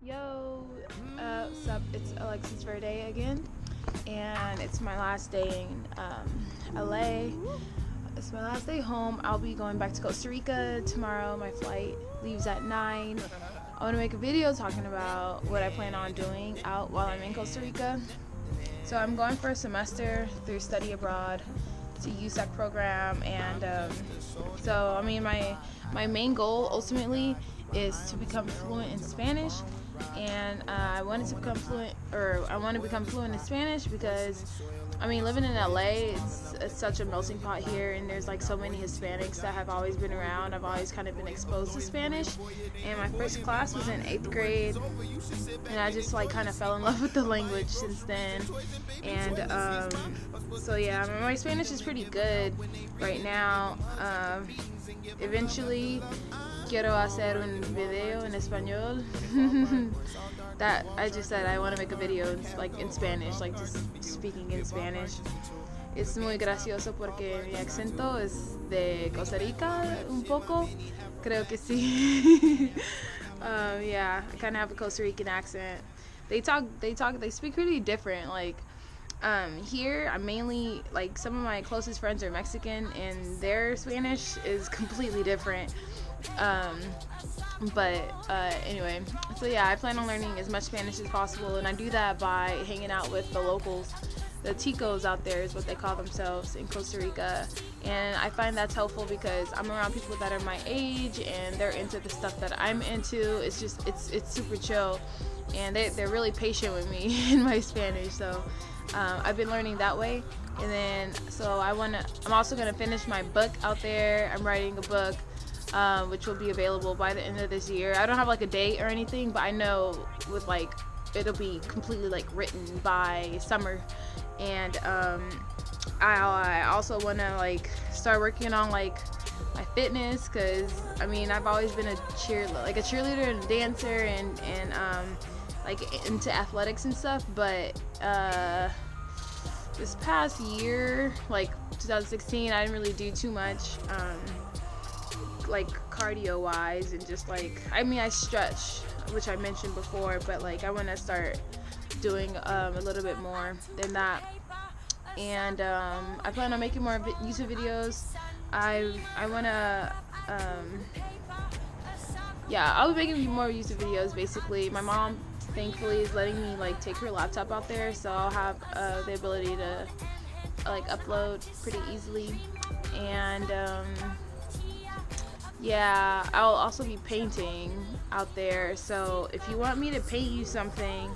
Yo, what's up? It's Alexis Verde again, and it's my last day in LA. It's my last day home. I'll be going back to Costa Rica tomorrow. My flight leaves at 9. I want to make a video talking about what I plan on doing out while I'm in Costa Rica. So I'm going for a semester through study abroad. It's a USAC program, and my main goal ultimately is to become fluent in Spanish. And I want to become fluent in Spanish because, living in LA, it's such a melting pot here, and there's like so many Hispanics that have always been around. I've always kind of been exposed to Spanish, and my first class was in 8th grade, and I just like kind of fell in love with the language since then. And my Spanish is pretty good right now. Eventually quiero hacer un video en español. That I just said I want to make a video in Spanish, like just speaking in Spanish. Es muy gracioso porque mi acento es de Costa Rica un poco. Creo que sí. I kind of have a Costa Rican accent. They speak really different. Here, I'm mainly, some of my closest friends are Mexican, and their Spanish is completely different. Anyway, I plan on learning as much Spanish as possible, and I do that by hanging out with the locals. The Ticos out there is what they call themselves in Costa Rica, and I find that's helpful because I'm around people that are my age and they're into the stuff that I'm into. It's super chill, and they're really patient with me in my Spanish. So I've been learning that way, and then I'm also gonna finish my book out there. I'm writing a book, which will be available by the end of this year. I don't have a date or anything, but I know it'll be completely written by summer. And I also want to start working on my fitness, because I've always been a cheerleader and a dancer and into athletics and stuff, but this past year, 2016, I didn't really do too much cardio wise, and just I stretch, which I mentioned before, but I want to start doing a little bit more than that. And I plan on making more YouTube videos. I want to I'll be making more YouTube videos. Basically, my mom thankfully is letting me take her laptop out there, so I'll have the ability to upload pretty easily. And I'll also be painting out there, so if you want me to paint you something,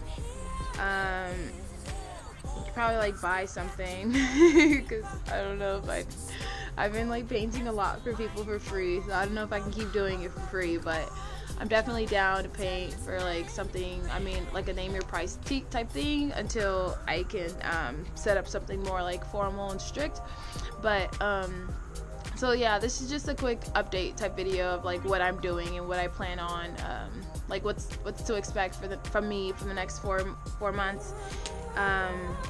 you could probably buy something, because I don't know if I've been painting a lot for people for free, so I don't know if I can keep doing it for free, but I'm definitely down to paint for something, a name your price type thing, until I can set up something more formal and strict. But this is just a quick update type video of what I'm doing and what I plan on, what's to expect from me for the next four months.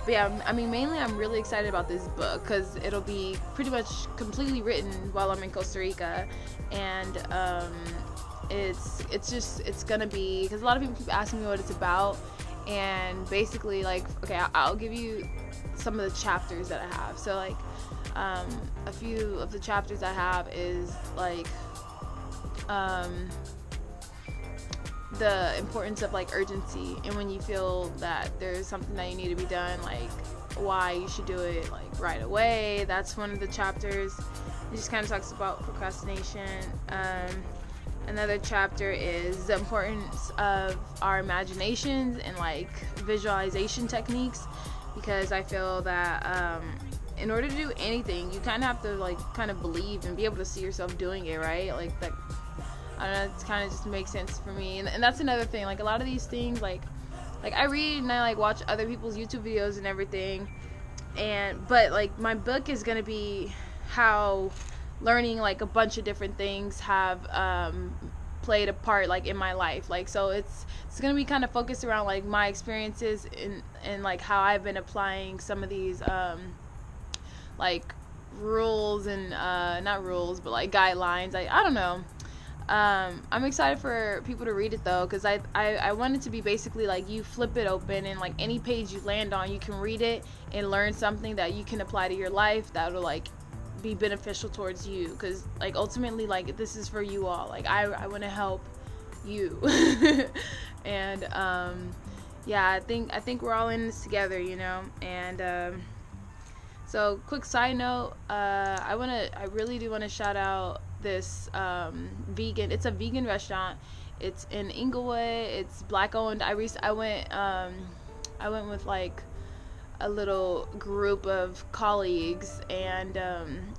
Mainly I'm really excited about this book because it'll be pretty much completely written while I'm in Costa Rica, and it's gonna be, because a lot of people keep asking me what it's about, and basically I'll give you some of the chapters that I have. So a few of the chapters I have is the importance of urgency, and when you feel that there's something that you need to be done, why you should do it right away. That's one of the chapters. It just kind of talks about procrastination. Another chapter is the importance of our imaginations and visualization techniques, because I feel that in order to do anything, you kind of have to believe and be able to see yourself doing it, right? That, I don't know, it kind of just makes sense for me. And that's another thing, a lot of these things, I read and I watch other people's YouTube videos and everything, but my book is gonna be how learning a bunch of different things have played a part in my life. So it's gonna be kind of focused around my experiences and how I've been applying some of these rules and not rules, but guidelines. I don't know. I'm excited for people to read it though, because I want it to be basically like you flip it open and like any page you land on, you can read it and learn something that you can apply to your life that will like be beneficial towards you, because like ultimately like this is for you all. Like I want to help you. And yeah, I think we're all in this together, you know. And so quick side note, I really do want to shout out this vegan. It's a vegan restaurant. It's in Inglewood. It's black owned. I went with like a little group of colleagues, and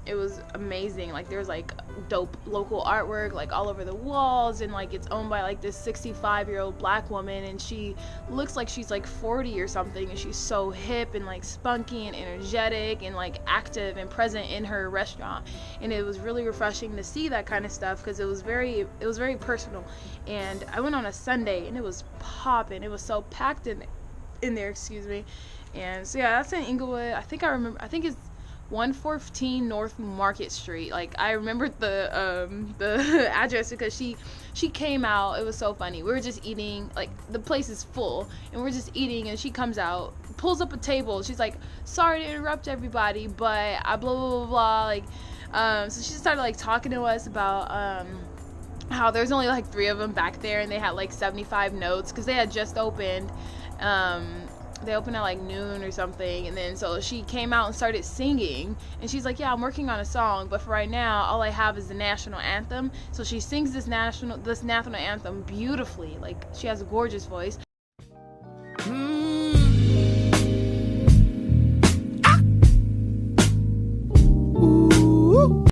it was amazing. Like there's like dope local artwork like all over the walls, and like it's owned by like this 65-year-old black woman, and she looks like she's like 40 or something, and she's so hip and like spunky and energetic and like active and present in her restaurant. And it was really refreshing to see that kind of stuff, because it was very personal. And I went on a Sunday and it was popping. It was so packed in there, excuse me. And so yeah, that's in Inglewood. I think it's 114 North Market Street. Like I remembered the address because she came out. It was so funny. We were just eating, like the place is full and we're just eating, and she comes out, pulls up a table. She's like, sorry to interrupt everybody, but I blah blah blah blah. Like so she started like talking to us about how there's only like 3 of them back there, and they had like 75 notes because they had just opened. They opened at like noon or something, and then so she came out and started singing, and she's like, yeah, I'm working on a song, but for right now all I have is the national anthem. So she sings this national anthem beautifully. Like she has a gorgeous voice.